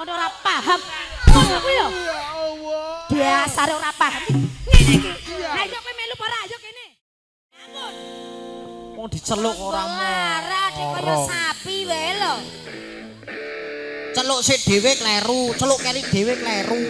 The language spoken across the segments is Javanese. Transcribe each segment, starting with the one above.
Ono ora paham. Ngono kuwi lho. Ya Allah. Dasare ora paham. Ngene iki. Lah yo kowe melu apa ora ayo kene. Ampun. Wong diceluk ora Lara kaya sapi wae lho. Celuk sik dhewe kleru, celuk keri dhewe kleru.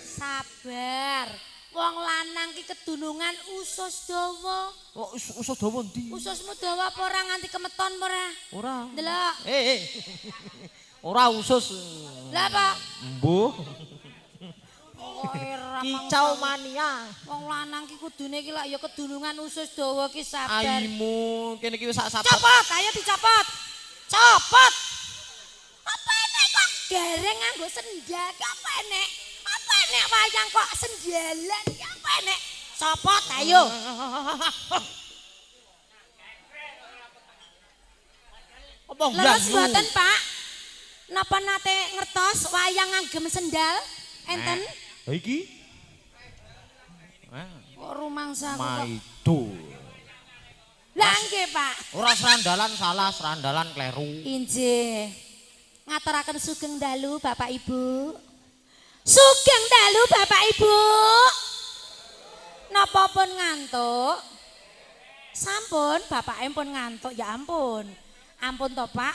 Sabar. Wong lanang ki kedunungan usus dawa. Kok usus dawa ndi? Ususmu dawa apa ora nganti kemeton apa ora? Ora. Delok. Ora usus. Lah apa? Mbuh. Ora Kicau mania. wong lanang ki kudune ki lak ya kedunungan usus dawa ki sabar. Aimu, kene iki wis sak sabat. Copot, ayo dicopot. Copot. Apa enek kok gareng nganggo sendal? Apa enek? Apa enek wayang kok sendalan? Apa enek? Copot ayo. Apa Leres mboten, Pak? Napa nate ngertos wayang ngagem sendal? Enten? Ha iki? Kok rumangsa kok. Maido. Lah nggih, Pak. Ora serandalan salah, serandalan kleru. Injih. Ngaturaken sugeng dalu Bapak Ibu. Sugeng dalu Bapak Ibu. Napa pun ngantuk? Sampun, bapake pun ngantuk. Ya ampun. Ampun to, Pak.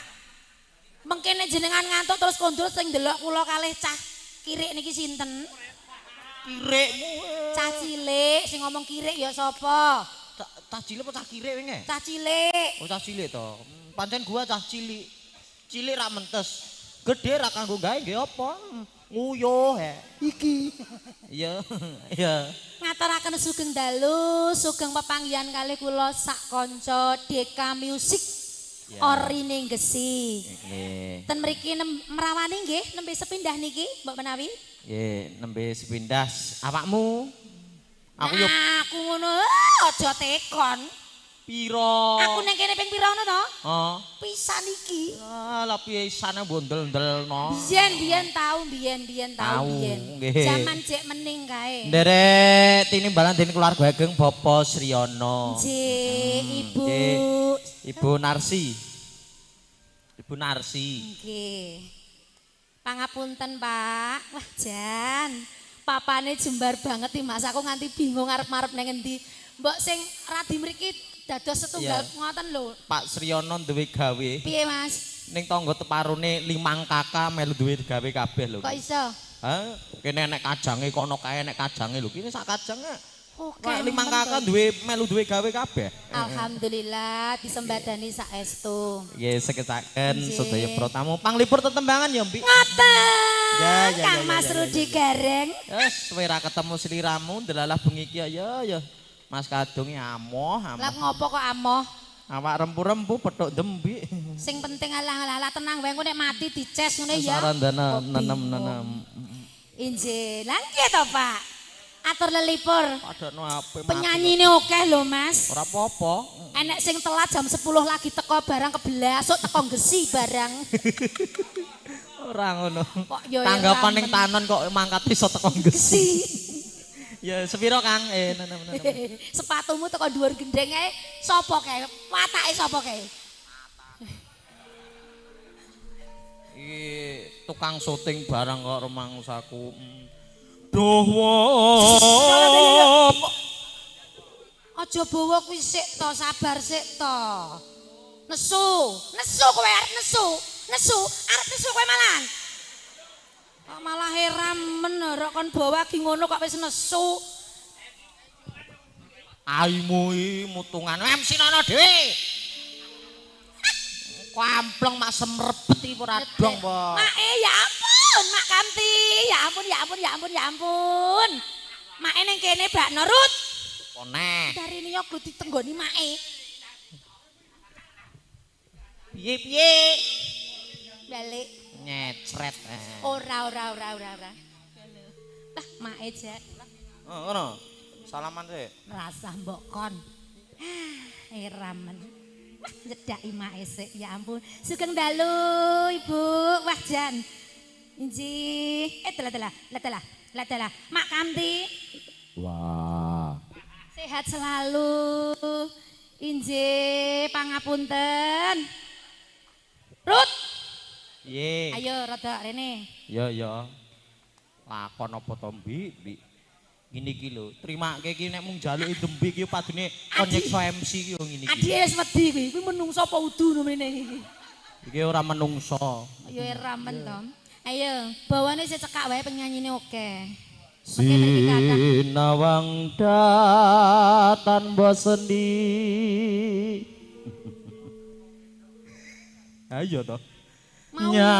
Mengkene jenengan ngantuk terus kondul sing delok kula kalih cah kirik niki sinten? Kirikmu. Cah cilik sing ngomong kirik ya sapa? Cah cilik apa cah kirik wingi? Cah cilik. Oh cah cilik to. Pancen gua cah cilik. Cilik ra mentes. Gedhe ra kanggo gawe nggih apa? Nguyuh iki. Iya, iya. Ngaturaken sugeng dalu, sugeng pepanggihan kalih kula sak kanca Deka Music. Ya. Orine Gesi. Nggih. Ten mriki merawani nggih nembe sepindah niki, Mbok Menawi. Nggih, nembe sepindah awakmu. Aku yo Aku ngono, aja tekon. piro? Aku nang kene ping pira ngono to? Oh. Pisan iki. Lah pisane bondel-ndelno. Biyen tahu, biyen Tahu, biyen. nggih. Zaman cek mening kae. Nderek tinimbalan dening keluarga Ageng Bapak Sriyono. Nggih, Ibu. Nggih. Ibu Narsi. Ibu Narsi. Nggih. Pangapunten, Pak. Wah, Jan. Papane jembar banget iki, Mas. Aku nganti bingung arep-arep nang endi. Mbok sing radi mriki dados setunggal Iya. ngoten lho. Pak Sriyono duwe gawe. Piye, Mas? Ning tangga teparune 5 kakak melu duwe gawe kabeh lho. Kok iso? Hah? Kene enek kajange kono kae enek kajange lho. Kene sak kajange. Oke. 5 kakak duwe melu duwe gawe kabeh. Alhamdulillah disembadani saestu. Nggih, sekecaken Nggih. sedaya para tamu panglipur tetembangan ya, Mbik. Ngoten. Ya, Kang Mas Rudi Gareng. Wes kowe ra ketemu sliramu delalah bengi iki ya. Mas Kadung amoh, Lah amoh. ngopo kok amoh? Awak rempu-rempu petuk dembi. Sing penting alah tenang wae engko nek mati dices ngene ya. Sarandana Kok nenem-nenem. Injih, lah nggih to, Pak. Atur lelipur. Padakno ape mati. Penyanyine akeh lho, Mas. Ora apa-apa. Enek sing telat jam 10 lagi teko barang kebelasuk teko Gesi barang. Ora ngono. Kok yo Tanggapan ning ramen. tanon kok mangkat iso teko gesi. Gesi. Ya sepiro Kang? Nenem. Sepatumu teko dhuwur gendeng ae sapa kae? Watake sapa kae? Iki tukang syuting barang kok rumangsaku. Duh Aja bawa kuwi sik to, sabar sik to. Nesu kowe arep nesu, arep nesu kowe malah. Kok malah heramen rek kon bawa ki ngono kok wis nesu. aimu iki mutungan MC nono dhewe. Kampleng mak semrebet iki ora dong, Pak. Mak ya ampun, Mak Kamti. Ya ampun. Mak ning kene bak nurut. Poneh. Dari ini yo kudu ditenggoni make. Piye-piye? Balik. Nyecret. Ora. Lah, make jak. Oh, ngono. Salaman sih. Rasah mbok kon. Heramen. Wah, nyedaki make sik. Ya ampun. Sugeng dalu, Ibu. Wah, Jan. Injih. Telah. Mak Kamti. Wah. Sehat selalu. Injih, pangapunten. Rut. Piye? Ayo rada rene. Ya ya. Lakon apa to, Mbik? Ngene iki lho, trimake iki nek mung njaluki dembe iki padune kon nyekso MC iki yo ngene iki. Adi wis wedi kuwi menungso apa udu mrene iki. Iki ora menungso. Ya ramen to. Ayo, bawane sing cekak wae penyanyine oke. Sinawang datan boseni. Ayo to. Nya.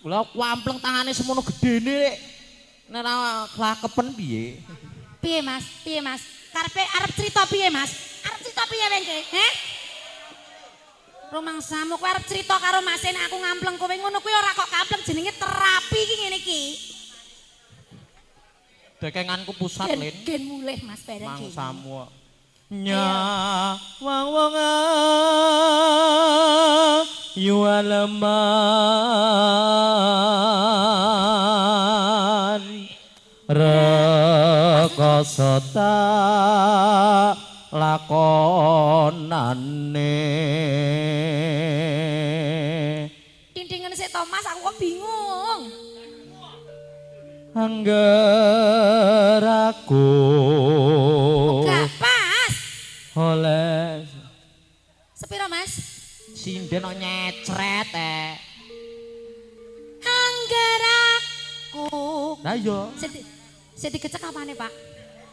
Kula kwampleng tangane semono gedene. Nek ora klakepen piye? Piye Mas? Piye Mas? Karepe arep crita piye Mas? Arep crita piye wengke? Heh? Rumangsamu kowe arep crita karo Mas nek aku ngampleng kowe ngono kuwi ora kok kampleng jenenge terapi iki ngene iki. Dekenganku pusat Lin. Gen mulih Mas bareng iki. Mangsamu. Nya wong yu alaman rekosota lakonane. Tintingan sik to Mas, aku kok bingung. Angger aku Enggak pas. oleh Sepiro Mas? sinden kok nyecret Angger aku. Lah iya. Sing dikecek apane, Pak?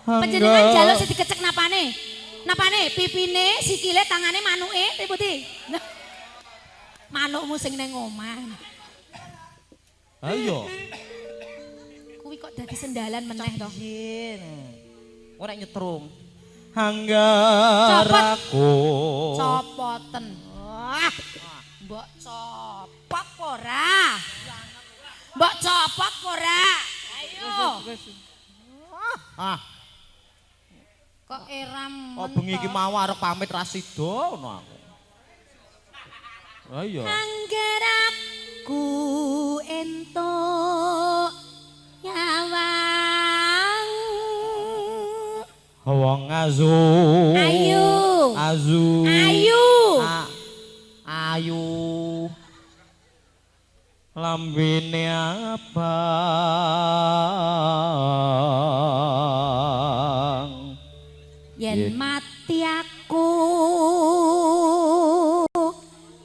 Angger. Panjenengan njaluk sing dikecek napane? Napane? Pipine, sikile, tangane, manuke, pundi? Manukmu sing ning omah. Ayo. Kuwi kok dadi sendalan meneh to. Ora nyetrum. Angger aku. Copoten. Mbok copot ora? Mbok copot ora? Ayo. Ah, Kok eram kok bengi iki mau arep pamit ra sida ngono aku. Ayo. Angger aku entuk nyawang. Wong azu. Ayu. Azu. Ayu. Ayu. Lambene abang. Yen mati aku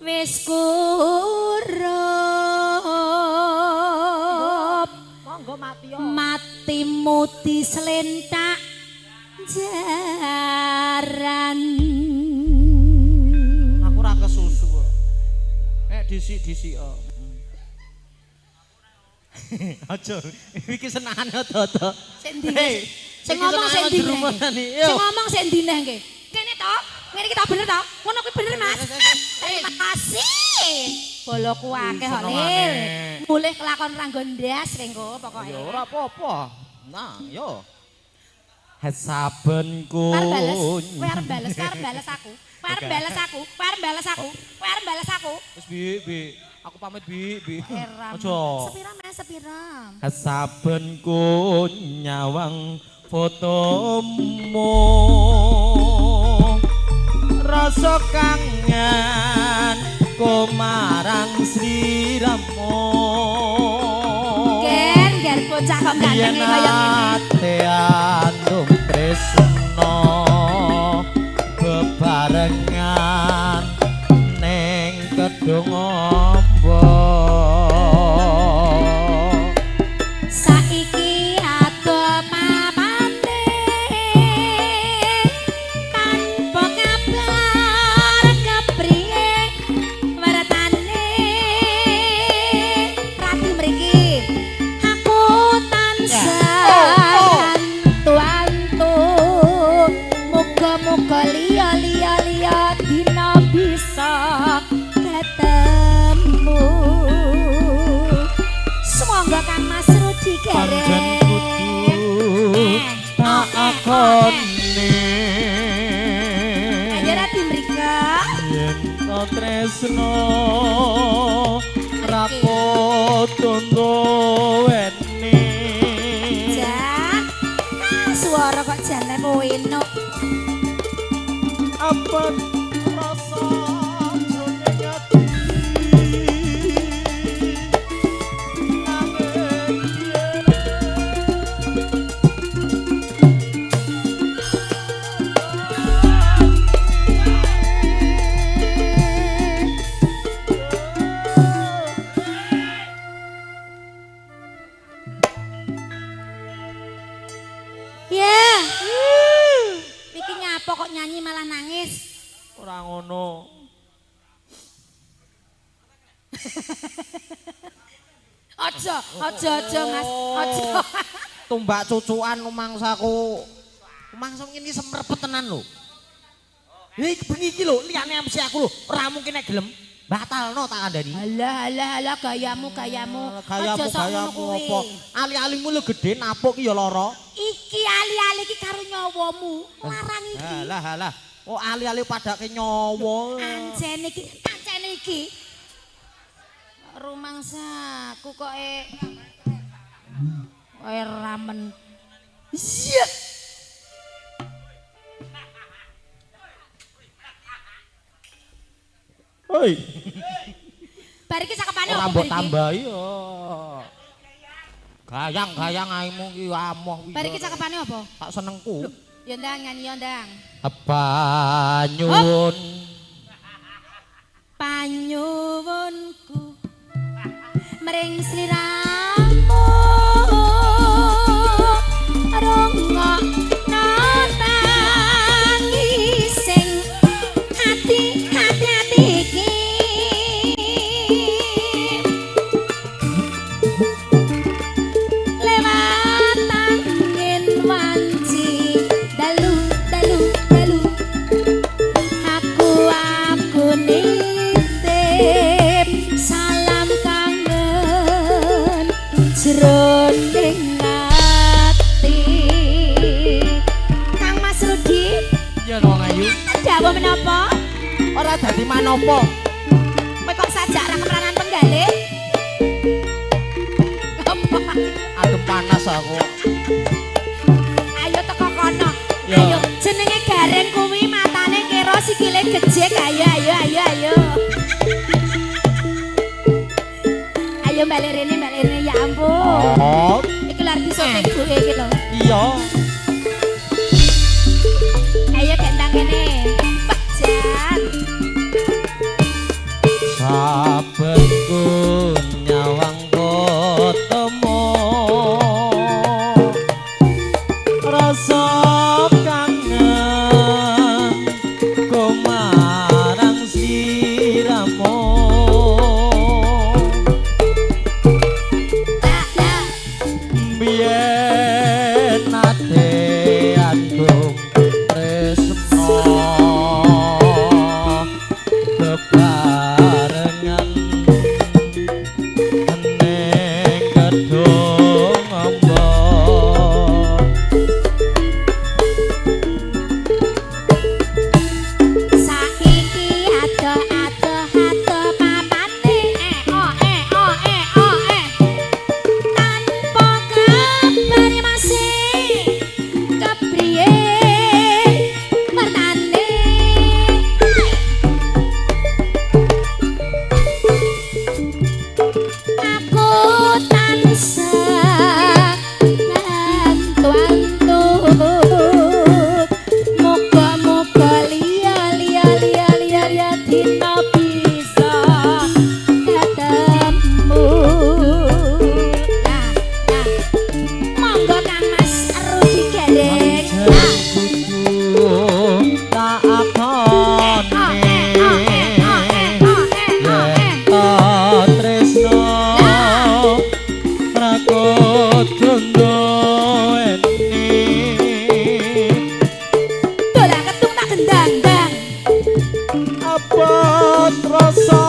wis kurup. Monggo mati yo. Matimu dislentak jaran. Aku ora kesusu kok. Nek disik-disik kok. Aja, iki senengane to. Sing ndi? Sing ngomong sing ndi? Sing ngomong sing ndi neh nggih. Kene to, ngene iki to bener to? Ngono kuwi bener Mas. Terima kasih. Boloku akeh kok Lil. Mulih kelakon ranggo ndas engko pokoke. Ya ora apa-apa. Nah, yo. Sabenku. Kowe arep bales aku. Kowe arep bales aku. Wis bi. Aku pamit bi. Heran. Aja. Sepira Mas, sepira. Sabenku nyawang fotomu. Rasa kangen marang sliramu. Gen bocah kok gantenge kaya ngene. Andung tresno bebarengan ning kedung amba. Saiki ado mamane tanpa kabar kepriye wertane rati mriki aku tansah antu muga-muga liya dina bisa ketemu. Semoga Kang Mas Rudi Panjen gareng. kudu tak akoni Ayo rati mrika. yen to tresno ra potondo weni. Jan. Suara kok jane enak. Apa rasa jroning ati Aja Mas, aja. Tumbak cucukan mangsaku. Mangsa ngene semrepet tenan lho. Iki bengi iki lho, liyane MC aku lho, ora mungkin nek gelem batalno tak kandhani. Alah gayamu. Aja sok ngono kuwi. Apa? Ali-alimu lho gedhe napuk ki ya lara. Iki ali-ali iki karo nyawamu, larang iki. Halah. Oh ali-ali padake nyawa. Anjene iki, kancene iki. Rumangsaku kok ramen. Iya. Hoi. Bar iki cakepane ora apa mbok bar iki? tambahi yo. Gayang aimu ki amoh kuwi. Bar iki cakepane apa? Tak senengku. Ya ndang nyanyi ya ndang. Panyuwun. Panyuwunku mring sliramu rongok nangising ati iki lewat angin wanci dalu aku nitip salam kangen jroning ati. Kang Mas Rudi, Ya wong ayu. dawuh menapa? Ora dadi manopo. Kowe kok sajak ra kemeranan penggalih? Apa? Adem panas aku. Ayo teko kono. Ya. Ayo jenenge Gareng kuwi matane kira sikile gejek. Ayo. Ayo balik rene ya ampun. Oh, Iki lari syuting buke iki lho. iya. Ayo gendang kene. Pajan. Sabenku nyawang ketemu rasa kangen kumarang sliramu biyen nate andung tresno bebarengan ning gedung amba Saiki adoh papane tanpa kabar masih kepriye mertane aku tansah ngantut moga-moga liya dina bisa ketemu. Nah, monggo Kang Mas Rudi Gareng. kudu tak akoni tresno prakot gondo eni Dolan ketung tak gendang-dang. apa rasa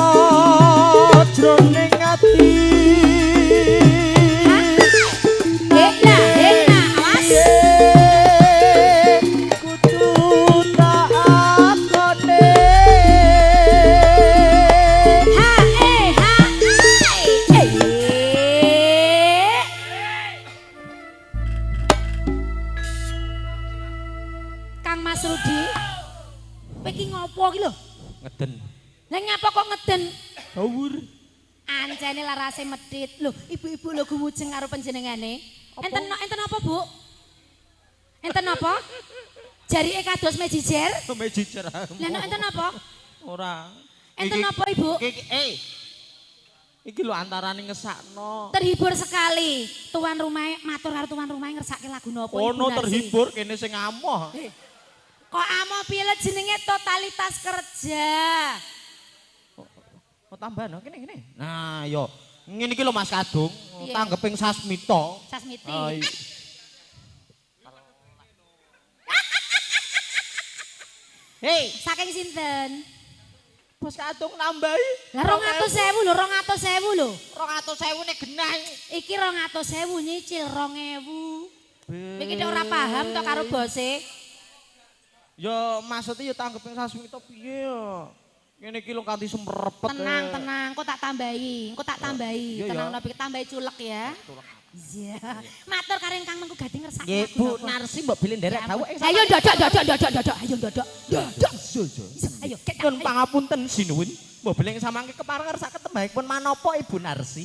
jroning ati Hekna, awas. kudu tak akoni Kang Mas Rudi, kowe iki ngopo iki lho? ngeden Lah ngapa kok ngeden? dawur Ancene larase medhit. Lho, ibu-ibu lho gumujeng karo panjenengane. Enten apa, Bu? Enten apa? Jarike kados mejijer? mejijer Lah nek enten apa? ora Enten apa, Ibu? Iki lho antarane ngesakno. Terhibur sekali. Tuan rumah matur karo tuan rumah ngersake lagu napa Ibu Ono Narsi? terhibur kene sing amoh. Kok amo piye jenenge totalitas kerja. Oh tambah no kene. Nah, yo ngene iki lho Mas Kadung, Iya. tanggeping Sasmita. Sasmiti. Hei, Saking sinten? Mas Kadung nambahi. Lah 200.000 lho, 200.000 lho. 200.000 nek genah. Iki 200.000 nyicil 2.000. Iki nek ora paham tok karo bose. Ya maksudnya ya tanggeping Sasmita piye ya? Ngene iki lho kanthi semrepet. Tenang, kok tak tambahi, engko tak tambahi. iya, Tenang iya. lebih tambahi culek ya. Iya. Matur karo ingkang mengko gading ngersakake. Nggih, Bu Narsi mbok bilih nderek dawuh ing Ayo dodok. Ayo dodok. Ayo Pun pangapunten sinuwun. Mbok bilih samangke kepareng ngersake tembahipun manapa Ibu Narsi?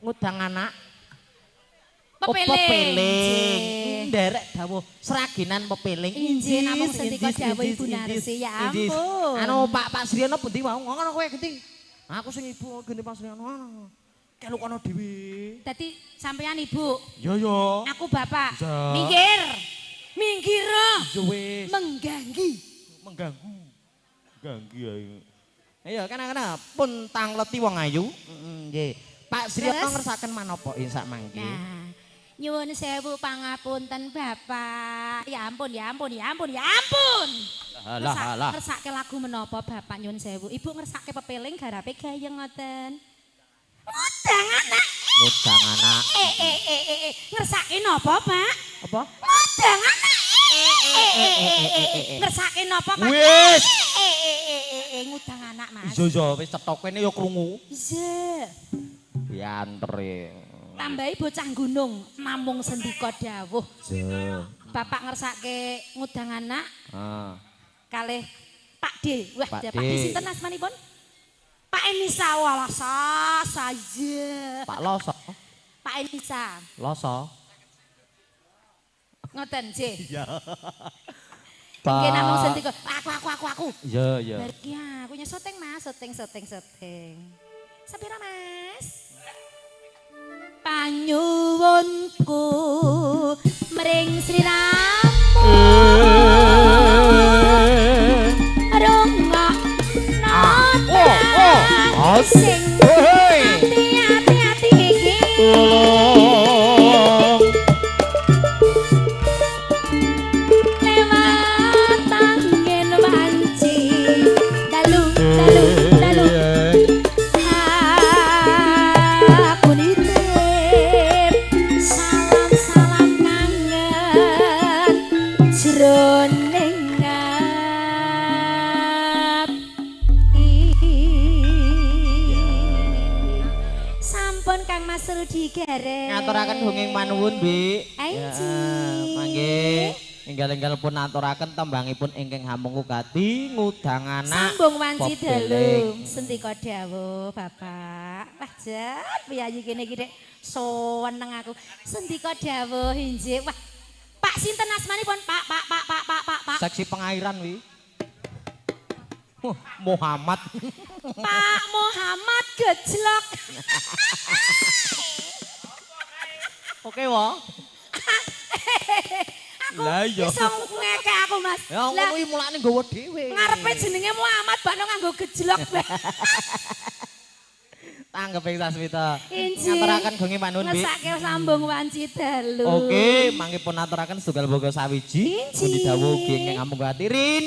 Ngudang anak. Pepeling. Nderek dawuh seraginan pepeling. Injih namung sendika dawuh Ibu Narsi ya ampun. Anu Pak Sriono pundi wau ngono kowe genti. Aku sing ibu geni Pak Sriono. Keluk ana dhewe. Dadi sampean Ibu, Ya ya. aku bapak. Ya. Minggir. Minggir. Ya wis. Mengganggu. Mengganggu. Ganggu ae. Ayo kana pun tangleti wong ayu. Nggih. Pak Sriono Terus? ngersaken manapa sak mangke? Nah, nyuwun sewu pangapunten Bapak. Ya ampun. Lah. Ngersake lagu menapa Bapak nyuwun sewu? Ibu ngersake pepeling garape gayeng ngoten. Ngundang anak. Ngudang anak. Ngersake napa, Pak? Apa? Ngundang anak. Ngersake napa, Pak? Wis. Ngundang anak, Mas. Iya wis cetok kene ya krungu. Iya. Diantre. Tambahi bocah gunung namung sendika dawuh. Iya. Bapak ngersake ngundang anak Ah. kalih Pak D. Wah, Pak Pak D D. sinten asmanipun? Pak Enisa Walasa saja. Pak Loso. Pak Enisa. Loso. Ngoten, J. Iya. Nggih namung sendika. Aku. Iya. Barki aku nyeteng Mas, setting. Sapira Mas? Panyuwunku mring Sri Rama. Rongok nata sing hati-hati iki. Lewat angin wanci dalu aku nitip salam kangen jroning ati. Sampun Kang Mas Rudi gareng Ngaturaken hunging manuwun, Bi. Anji. Mangke enggal-enggal pun aturaken tembangipun ingkang hamung kadi ngudang anak. Sambung wanci pepeling. dalu sendika dawuh Bapak. Wah jan piyayi kene iki Dek. Seneng aku. Sendika dawuh injih. Wah. Pak sinten asmanipun? Pak. Seksi pengairan wi. Muhammad. Pak Muhammad Gejlok. Oke, wa. Aku Lah iya. iso ngeke aku Mas. Ya Lah, ngono iki mulane nggawa dhewe. ngarepe jenenge Muhammad bakno nganggo gejlok. Tanggeping Sasmita. Inji. Ngaturaken gunge manuwun, Bi. Ngesake sambung wanci dalu. Oke, mangke pun aturaken setunggal boga sawiji. Inji. Pundi dawuh ugi ingkang hamung kadi Rin.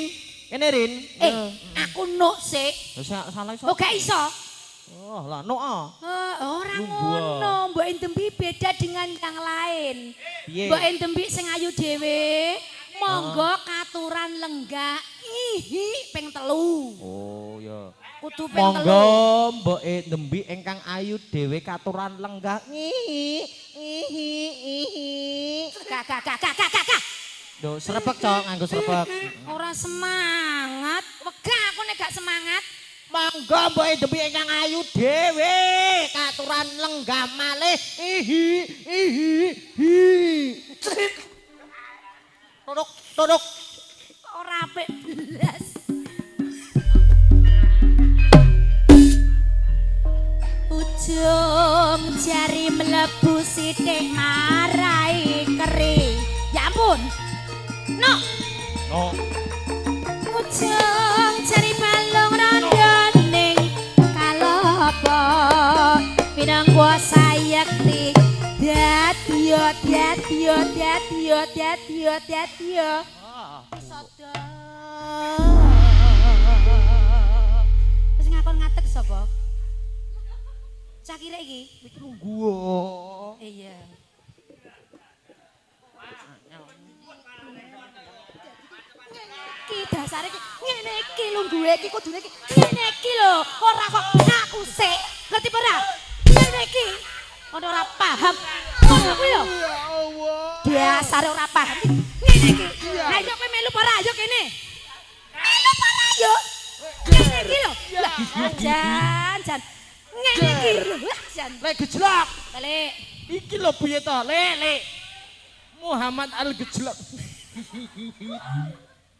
Kene Rin. Aku nuk sik. Salah iso. Oh gak iso. Oh, lah no ah. Orang Lumba. ngono, Mbok Endembi beda dengan yang lain. Piye? Mbok Endembi sing ayu dhewe, monggo katuran lenggak ihi ping 3. Oh, ya. Kudu ping 3. Monggo Mbok Dembi ingkang ayu dhewe katuran lenggah. Gak. Lho, srepek cok nganggo srepek. Ora semangat. Wegah aku nek gak semangat. Monggo Mbok Dembi ingkang ayu dhewe katuran lenggah malih. Tuduk. Ora apik blas. Ujung jari mlebu sithik marai keri. Ya ampun. No. No. Ujung jari balung rondo dadi yo. Sodo. Wis ngakon ngatek sapa? Cah kirek iki. Iki nunggu. Iya. Iki dasare iki ngene iki lungguhe iki kudune iki ngene iki lho ora kok ngaku sik ngerti ora ngene iki ora paham ngono kuwi lho Ya Allah. dasare ora paham ngene iki ha yo kowe melu ora ayo kene melu ora ayo ngene iki lho lah jan ngene iki lho jan Lek gejlak. balik Iki lho piye to? Lek. Muhammad Al Gejlak.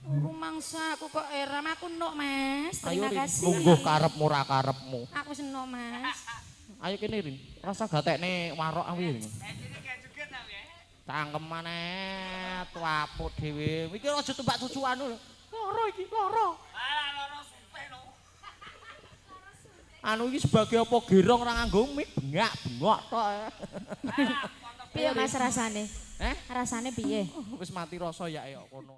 rumangsa aku kok eram aku nok Mas terima kasih Monggo karepmu ra karepmu. aku senok Mas. Ayo kene Rin. Rasa gatekne warok awi. Cangkem maneh tuapuk dhewe. Iki aja tumbak cucukan lho. Loro iki, loro. Anu iki sebagai apa gerong ra nganggo mik bengak tok. Piye Mas rasane? Eh? Rasane piye? Wis mati rasa ya kono.